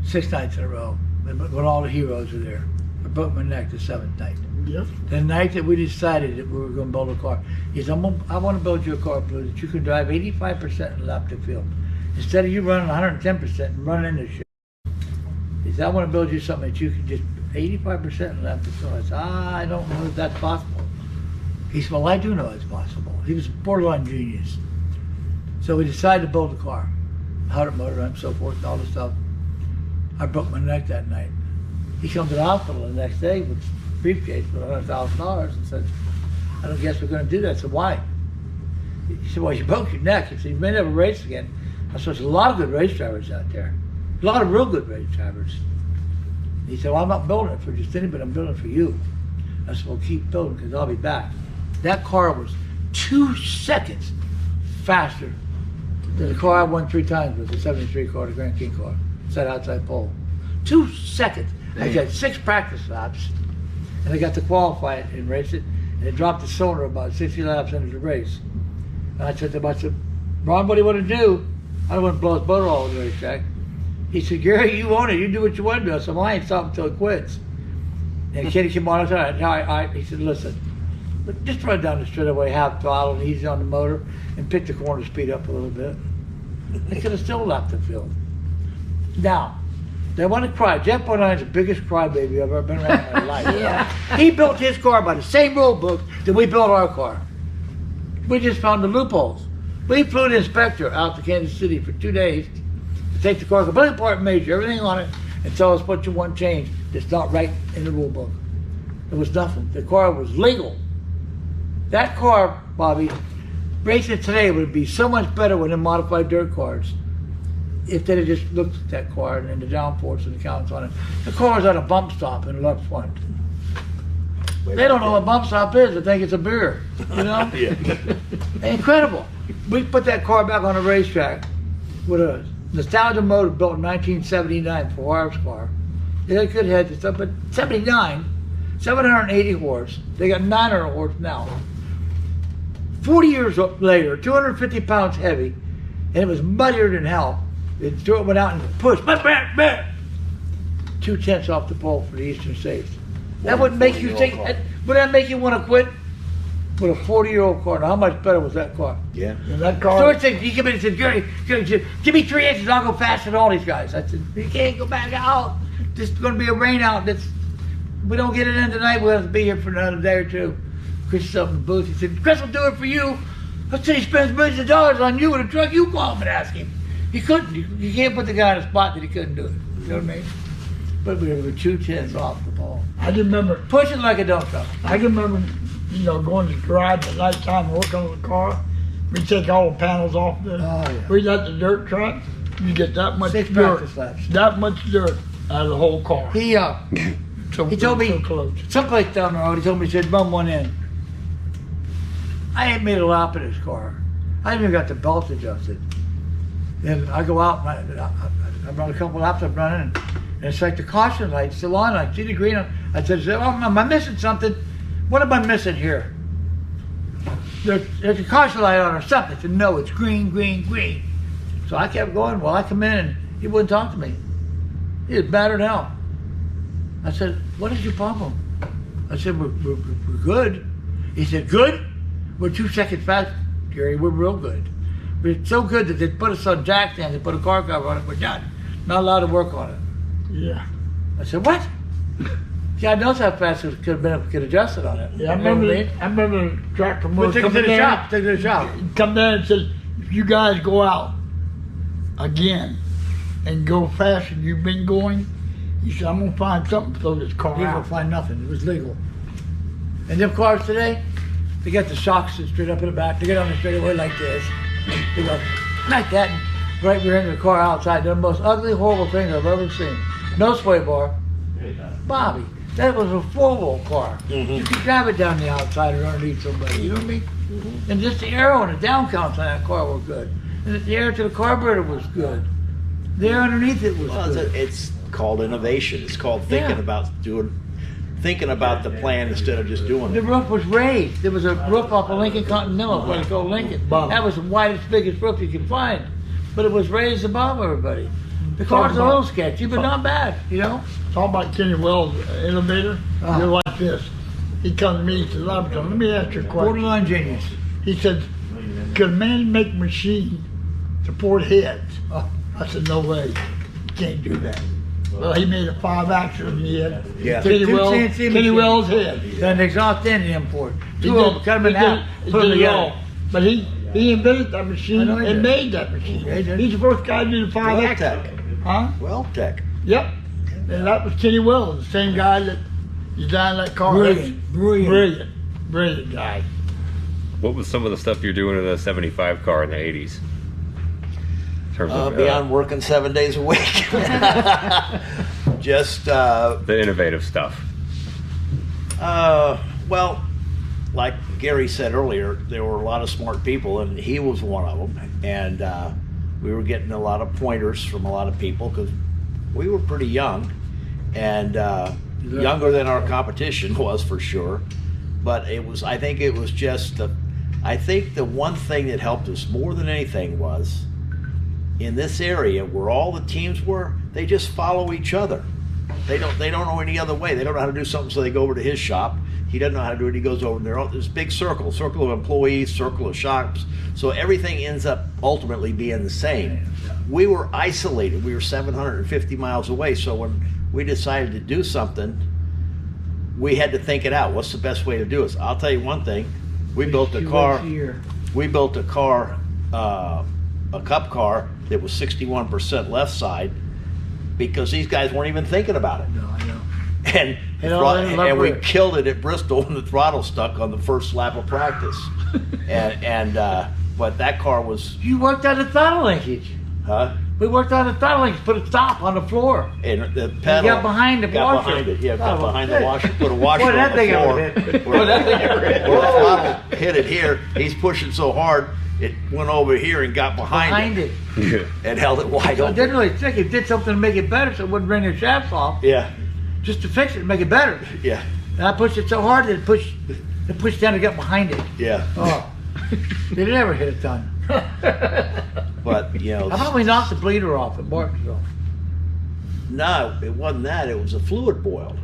6 nights in a row. When all the heroes were there. I broke my neck the 7th night. Yep. The night that we decided that we were going to build a car, he said, I want to build you a car, Blue, that you can drive 85% in lap to field. Instead of you running 110% and running into shit. He said, I want to build you something that you can just 85% in lap to field. I said, I don't know if that's possible. He said, well, I do know it's possible. He was a borderline genius. So we decided to build a car, 100 motor and so forth and all this stuff. I broke my neck that night. He comes to the hospital the next day with a briefcase with $100,000 and said, I don't guess we're going to do that. I said, why? He said, well, you broke your neck. He said, you may never race again. I said, there's a lot of good race drivers out there. A lot of real good race drivers. He said, well, I'm not building it for just anybody, I'm building it for you. I said, well, keep building because I'll be back. That car was 2 seconds faster than the car I won 3 times with, the 73 car, the Grand King car. Sat outside pole. 2 seconds. I got 6 practice laps, and I got to qualify it and race it, and it dropped the cylinder about 60 laps into the race. And I said to him, Ron, what do you want to do? I don't want to blow his motor all over the racetrack. He said, Gary, you own it. You do what you want to do. I said, well, I ain't stopping until he quits. And Kenny came on. I said, all right. He said, listen, just run down the straightaway, half throttle, and easy on the motor, and pick the corner speed up a little bit. They could have still lapped the field. Now, they want to cry. Jeff Bonnett's the biggest crybaby I've ever been around in my life. Yeah. He built his car by the same rule book that we built our car. We just found the loopholes. We flew the inspector out to Kansas City for 2 days to take the car completely apart and measure everything on it and tell us what you want changed that's not right in the rule book. There was nothing. The car was legal. That car, Bobby, racing today would be so much better with them modified dirt cars if they'd have just looked at that car and the downforce and the counts on it. The car's at a bump stop in the left front. They don't know what bump stop is. They think it's a beer, you know? Yeah. Incredible. We put that car back on the racetrack with a nostalgia motor built in 1979 for Harv's car. They had good heads and stuff, but 79, 780 horse. They got 900 horse now. 40 years later, 250 pounds heavy, and it was muddier than hell. They threw it, went out and pushed, 2/10 off the pole for the Eastern States. That would make you think, would that make you want to quit? With a 40-year-old car. Now, how much better was that car? Yeah. And that car. George said, he came in and said, Gary, give me 3 inches, I'll go faster than all these guys. I said, you can't go back out. There's going to be a rain out. We don't get it in tonight, we'll have to be here for another day or 2. Chris is up in the booth. He said, Chris will do it for you. I said, he spends millions of dollars on you with a truck. You call him and ask him. He couldn't. You can't put the guy in a spot that he couldn't do it. You know what I mean? But we were 2/10 off the ball. I just remember, Push it like a dump truck. I can remember, going to the garage at nighttime and working on the car. We take all the panels off yeah. we got the dirt track. You get that much 6 dirt, practice laps. that much dirt out of the whole car. He told me so close. someplace down the road. He told me, he said, "Run one in." I ain't made a lap in his car. I haven't even got the belt adjusted. And I go out and I run a couple laps. I'm running, and it's like the caution light's still on. I see the green. I said, "Oh, am I missing something? What am I missing here?" There's a caution light on or something. I said, "No, it's green, green, green." So I kept going. Well, I come in and he wouldn't talk to me. He was battered out. I said, "What is your problem?" I said, we're good." He said, "Good? We're 2 seconds fast, Gary. We're real good. We're so good that they put us on jack stands, they put a car cover on it. We're done. Not allowed to work on it." Yeah. I said, "What?" God knows how fast it could adjust it on it. Yeah, I You know what remember. I remember the track We promoter took it to coming the down. shop. Took it to the shop. Come down and said, "If you guys go out again and go faster than you've been going," he said, "I'm gonna find something to throw this car You out." don't find nothing. It was legal. And them cars today, they got the shocks straight up in the back. They get on the straightaway like this. They go like that. And right rear end of the car outside. They're the most ugly, horrible thing I've ever seen. No sway bar. Bobby, that was a four-wheel car. You could drive it down the outside or underneath somebody. You know what I mean? And just the air and the down counts on that car were good. And the air to the carburetor was good. The air underneath it was Well, good. it's called innovation. It's called Yeah. thinking about the plan instead of just doing The it. roof was raised. There was a roof off of Lincoln Continental, what they call Lincoln. Bob. That was the widest, biggest roof you could find. But it was raised above everybody. The Talk car's a about- little sketchy, but not bad, you know? Talk about Kenny Weld, innovator. Uh-huh. You're like this. He comes to me, he says, "Labretone, let me ask you a question." Borderline genius. He said, "Could a man make a machine support heads?" Oh. I said, "No way. You can't do that." Well, he made a 5-axle head. Yeah. Kenny Two Weld, CNC Kenny machines. Weld's head. Then exhaust in the import. He Two of them, cut them in half, he put them did it together. all. But he invented that machine I know he and did. made that machine. Yeah, he did. He's the first guy to do the 5-axle. Tech. Huh? Well, tech. Yep. And that was Kenny Weld, the same guy that designed that car. Brilliant guy. What was some of the stuff you're doing in the 75 car in the 80s? In terms of Beyond working 7 days a week. Just, the innovative stuff. well, like Gary said earlier, there were a lot of smart people, and he was one of them. And we were getting a lot of pointers from a lot of people because we were pretty young, and younger than our competition was for sure. But I think it was just I think the one thing that helped us more than anything was in this area where all the teams were, they just follow each other. They don't know any other way. They don't know how to do something, so they go over to his shop. He doesn't know how to do it. He goes over there. There's a big circle of employees, circle of shops. So everything ends up ultimately being the same. We were isolated. We were 750 miles away. So when we decided to do something, we had to think it out. What's the best way to do it? I'll tell you one thing. We built a car. We built a car, a cup car that was 61% left side because these guys weren't even thinking about it. No, I know. And we killed it at Bristol when the throttle stuck on the first lap of practice. But that car was, You worked on the throttle linkage. huh? We worked on the throttle linkage, put a stop on the floor. And the pedal got behind the got washer. behind it. Yeah, got Oh, behind the good. washer. Put a washer Boy, on that the thing floor. ever hit. Where the throttle hit it here. He's pushing so hard, it went over here and got behind it and held it wide So it open. didn't really stick. It did something to make it better so it wouldn't bring the shafts off. Yeah, Just to fix it and make it better. yeah, And I pushed it so hard that it pushed down and got behind it. yeah. Oh. They never hit a ton. But you know, How about we knocked the bleeder off at Martinsville? no, it wasn't that. It was a fluid boiled.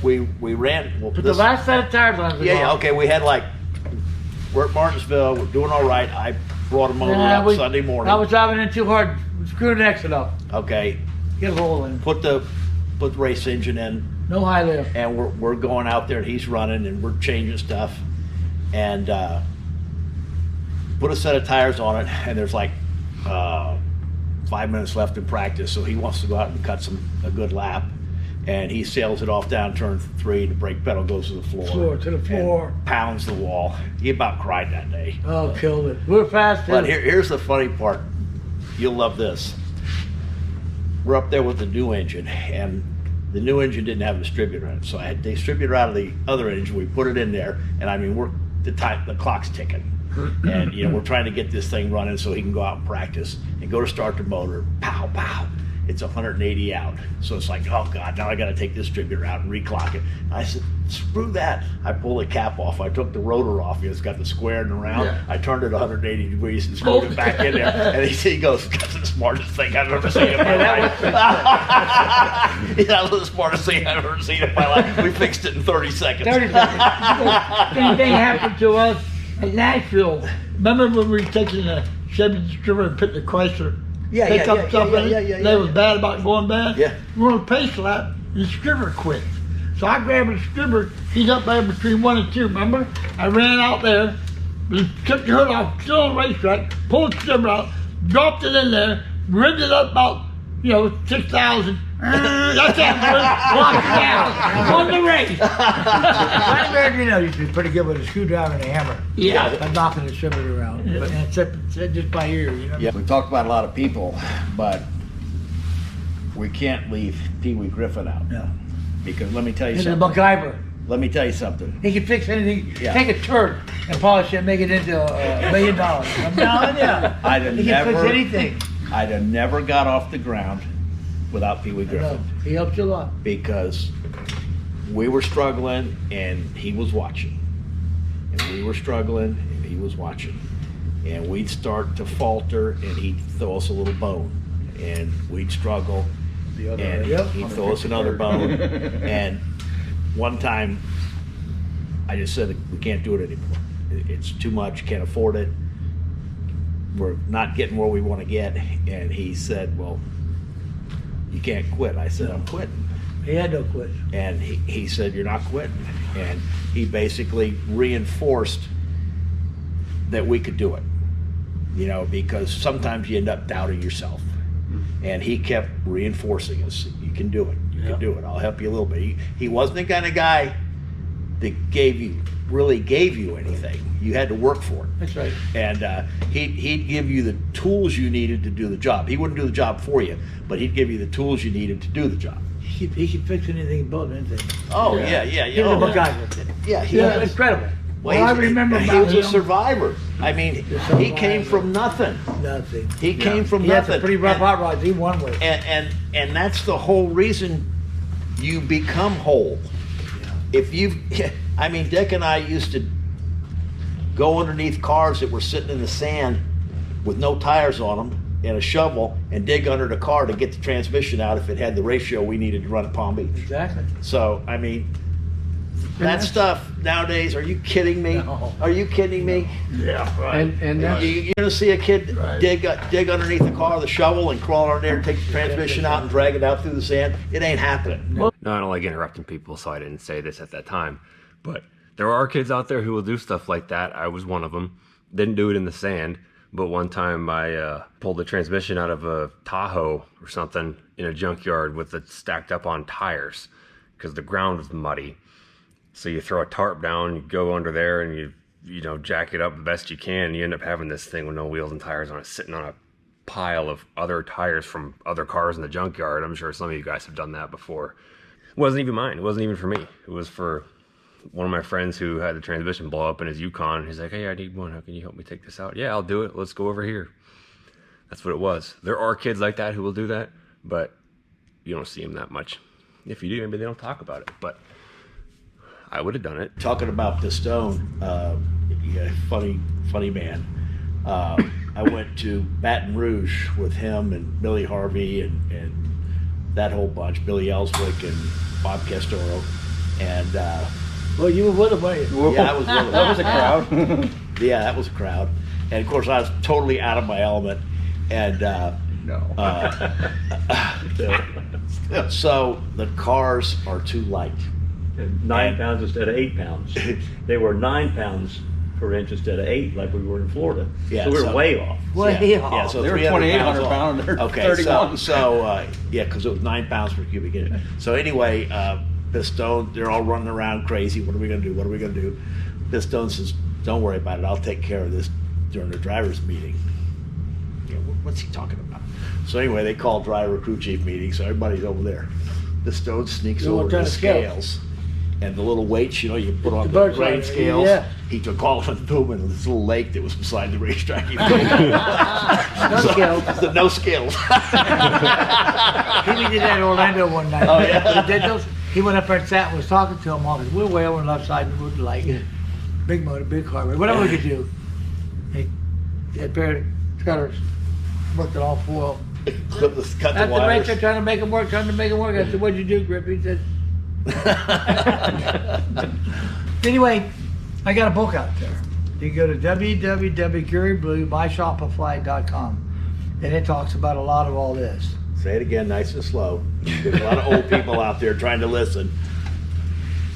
We ran. Well, Put the last set of tires on. Yeah, okay. We had we're at Martinsville. We're doing all right. I brought a motor up Sunday morning. I was driving in too hard. Screwed an exit up. Okay, Get a hole in. put the race engine in, No high lift. and we're going out there, and he's running, and we're changing stuff, and put a set of tires on it, and there's 5 minutes left in practice, so he wants to go out and cut a good lap, and he sails it off down turn 3. The brake pedal goes to the floor. To the floor. And pounds the wall. He about cried that day. Oh, killed it. We were fast too. But here's the funny part. you'll love this. We're up there with the new engine, and the new engine didn't have a distributor in it, so I had the distributor out of the other engine. We put it in there, and I mean, the clock's ticking, and we're trying to get this thing running so he can go out and practice and go to start the motor. Pow, pow. It's 180 out. So it's like, oh God, now I got to take this distributor out and reclock it. I said, screw that. I pulled the cap off. I took the rotor off. It's got the square and the round. Yeah. I turned it 180 degrees and screwed it back in there. And he goes, that's the smartest thing I've ever seen in my life. That was the smartest thing I've ever seen in my life. We fixed it in 30 seconds. 30 seconds. Same thing happened to us in Nashville. Remember when we were taking the Chevy distributor and put the Chrysler Yeah, pickup stuff in it? They was bad about going bad. Yeah. We were on a pace lap, the distributor quit. So I grabbed the distributor, he's up there between 1 and 2, remember? I ran out there, took the hood off, still on the racetrack, pulled the distributor out, dropped it in there, rigged it up about, 6,000. That's that, locked it down, won the race. I American used to be pretty good with a screwdriver and a hammer. Yeah. I'm knocking the distributor around, but except just by ear, Yeah, we talked about a lot of people, but we can't leave Pee Wee Griffin out. No. Because let me tell you He's a something. MacGyver. Let me tell you something. He can fix anything. Yeah. Take a turd and polish it and make it into $1 million. I'm telling you. I'd have He can fix never- anything. I'd have never got off the ground without Pee Wee No, Griffin he helped you a lot. because we were struggling and he was watching. And we were struggling and he was watching. And we'd start to falter and he'd throw us a little bone. And we'd struggle and he'd throw us another bone. And one time I just said, we can't do it anymore. It's too much, can't afford it. We're not getting where we want to get. And he said, well, you can't quit. I said, I'm quitting. He had no quit. And he said, you're not quitting. And he basically reinforced that we could do it, because sometimes you end up doubting yourself. And he kept reinforcing us. You can do it. You can do it. I'll help you a little bit. He wasn't the kind of guy that really gave you anything. You had to work for it. That's right. And he'd give you the tools you needed to do the job. He wouldn't do the job for you, but he'd give you the tools you needed to do the job. He could fix anything, build anything. Oh, yeah. He was a MacGyver. Yeah, Incredible. Well, I remember he about was him. a survivor. I mean, he came from nothing. Nothing. He came from He had nothing. some pretty rough hot rods. He won with. And that's the whole reason you become whole. If Dick and I used to go underneath cars that were sitting in the sand with no tires on them and a shovel and dig under the car to get the transmission out if it had the ratio we needed to run at Palm Beach. Exactly. So, that stuff nowadays, are you kidding me? No. Are you kidding me? Yeah, right. And that's, You're going to see a kid Right. dig underneath the car with a shovel and crawl under there and take the transmission out and drag it out through the sand. It ain't happening. No, I don't like interrupting people, so I didn't say this at that time. But there are kids out there who will do stuff like that. I was one of them. Didn't do it in the sand, but one time I pulled the transmission out of a Tahoe or something in a junkyard with it stacked up on tires because the ground was muddy. So you throw a tarp down, you go under there, and you jack it up the best you can. And you end up having this thing with no wheels and tires on it, sitting on a pile of other tires from other cars in the junkyard. I'm sure some of you guys have done that before. It wasn't even mine. It wasn't even for me. It was for one of my friends who had the transmission blow up in his Yukon. He's like, hey, I need one. How can you help me take this out? Yeah, I'll do it. Let's go over here. That's what it was. There are kids like that who will do that, but you don't see them that much. If you do, maybe they don't talk about it, but I would have done it. Talking about Pistone, funny man. I went to Baton Rouge with him and Billy Harvey and that whole bunch, Billy Ellswick and Bob Castoro. And Well, you were with him, weren't you? yeah, I was with him. That was a crowd. Yeah, that was a crowd. And of course, I was totally out of my element. And so the cars are too light. 9 pounds instead of 8 pounds. They were 9 pounds per inch instead of 8, like we were in Florida. Yeah, so we were so- way off. Way Yeah, off. so They were 300 2,800 off. pound, they're Okay, 31. so yeah, because it was 9 pounds per cubic inch. So anyway, Pistone, they're all running around crazy. What are we going to do? What are we going to do? Pistone says, don't worry about it. I'll take care of this during the driver's meeting. what's he talking about? So anyway, they call driver crew chief meeting, so everybody's over there. The Stone sneaks You know over what to the kind of scales? scales. And the little weights, you know, you put on The the bird grain scale, scales. yeah. He took all of them, threw them in this little lake that was beside the racetrack. No scales. So, no scales. He did that in Orlando one night. Oh, yeah? He did those. He went up there and sat and was talking to him all this. We were way over on the left side of the lake. Big motor, big car, whatever we could do. He had a pair of cutters, worked it all four. cut the At the wires. racetrack, trying to make them work. I said, what'd you do, Grip? He said, anyway, I got a book out there. You can go to www.GaryBalough.myshopify.com, and it talks about a lot of all this. Say it again, nice and slow. There's a lot of old people out there trying to listen.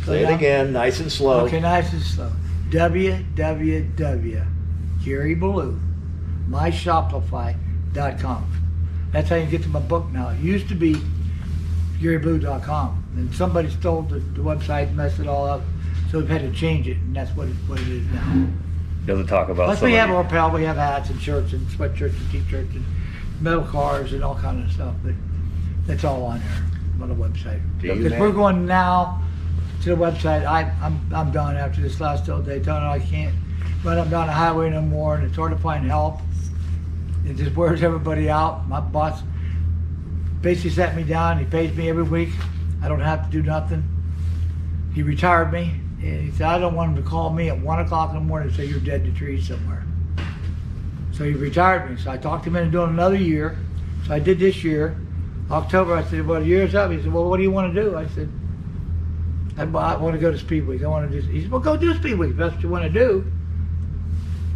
Say it again, nice and slow. Okay, nice and slow. www.GaryBalough.myshopify.com. That's how you get to my book now. It used to be GaryBalough.com, and somebody stole the website and messed it all up, so we've had to change it, and that's what it is now. Doesn't talk about Plus we have somebody- our apparel, we have hats and shirts and sweatshirts and t-shirts and metal cars and all kind of stuff, but that's all on there, on the website. Do you, Because man? we're going now to the website. I'm done after this last Daytona. I can't run up down the highway no more, and it's hard to find help. It just wears everybody out. My boss basically sat me down. He pays me every week. I don't have to do nothing. He retired me, and he said, I don't want him to call me at 1 o'clock in the morning and say you're dead in the trees somewhere. So he retired me. So I talked him into doing another year. So I did this year. October, I said, well, the year's up. He said, well, what do you want to do? I said, I want to go to Speed Week. I want to do. He said, well, go do Speed Week if that's what you want to do.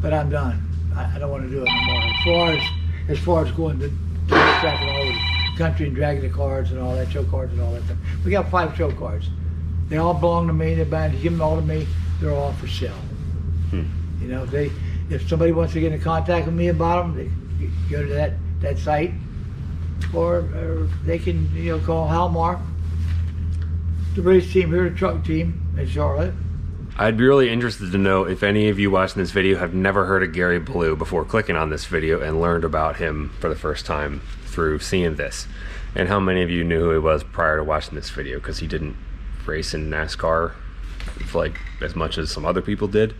But I'm done. I don't want to do it anymore. As far as going to tracking all over the country and dragging the cars and all that, show cars and all that stuff. We got 5 show cars. They all belong to me. They're bound to give them all to me. They're all for sale. You know, if somebody wants to get in contact with me about them, they can go to that site, or they can call Halmar, the race team here, the truck team in Charlotte. I'd be really interested to know if any of you watching this video have never heard of Gary Balough before clicking on this video and learned about him for the first time through seeing this, and how many of you knew who he was prior to watching this video, because he didn't race in NASCAR like as much as some other people did,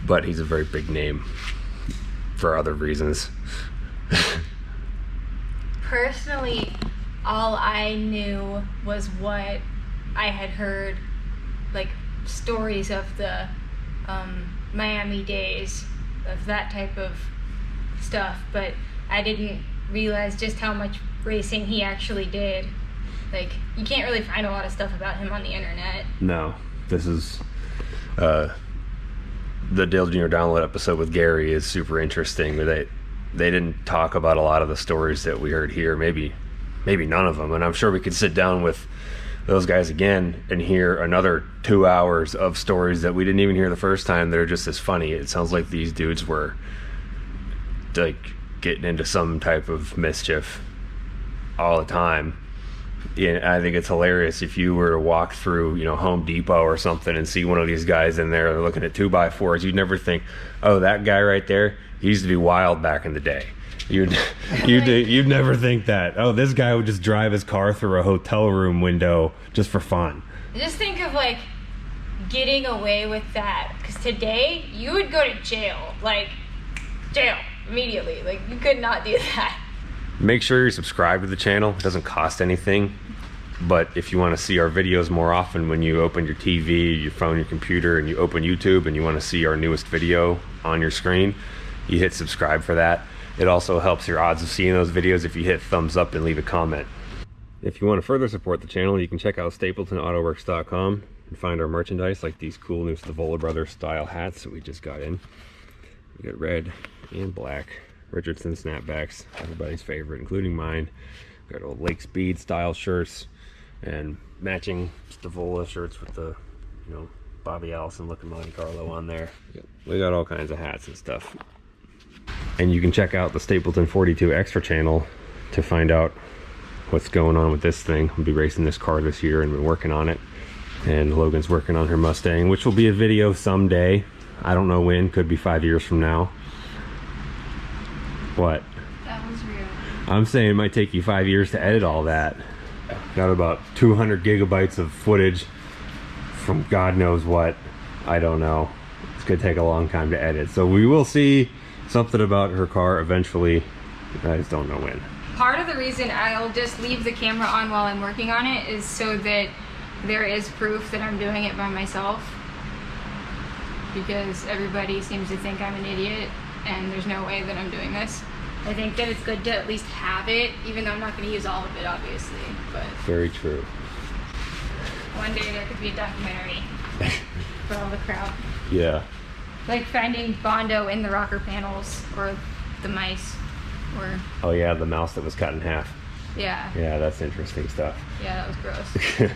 but he's a very big name for other reasons. Personally, all I knew was what I had heard, like stories of the Miami days, of that type of stuff, but I didn't realize just how much racing he actually did. Like, you can't really find a lot of stuff about him on the internet. No, this is the Dale Jr. Download episode with Gary is super interesting. They didn't talk about a lot of the stories that we heard here, maybe none of them, and I'm sure we could sit down with those guys again and hear another 2 hours of stories that we didn't even hear the first time. They're just as funny. It sounds like these dudes were like getting into some type of mischief all the time. Yeah, I think it's hilarious if you were to walk through, Home Depot or something and see one of these guys in there looking at 2x4s. You'd never think, oh, that guy right there, he used to be wild back in the day. You'd never think that. Oh, this guy would just drive his car through a hotel room window just for fun. Just think of like getting away with that, because today you would go to jail, immediately. Like, you could not do that. Make sure you're subscribed to the channel. It doesn't cost anything. But if you want to see our videos more often, when you open your TV, your phone, your computer, and you open YouTube and you want to see our newest video on your screen, you hit subscribe for that. It also helps your odds of seeing those videos if you hit thumbs up and leave a comment. If you want to further support the channel, you can check out StapletonAutoworks.com and find our merchandise, like these cool new Stavola Brothers style hats that we just got in. We got red and black Richardson snapbacks, everybody's favorite, including mine. Got old Lake Speed style shirts and matching Stavola shirts with the, Bobby Allison looking Monte Carlo on there. We got all kinds of hats and stuff. And you can check out the Stapleton 42 Extra channel to find out what's going on with this thing. I'll be racing this car this year and been working on it. And Logan's working on her Mustang, which will be a video someday. I don't know when, could be 5 years from now. What? I'm saying it might take you 5 years to edit all that. Got about 200 gigabytes of footage from God knows what. I don't know. It's gonna take a long time to edit. So we will see something about her car eventually. I just don't know when. Part of the reason I'll just leave the camera on while I'm working on it is so that there is proof that I'm doing it by myself. Because everybody seems to think I'm an idiot and there's no way that I'm doing this. I think that it's good to at least have it, even though I'm not going to use all of it, obviously. But Very true. one day there could be a documentary for all the crowd. Yeah. Like finding Bondo in the rocker panels, or the mice, or... Oh yeah, the mouse that was cut in half. Yeah. Yeah, that's interesting stuff. Yeah, that was gross.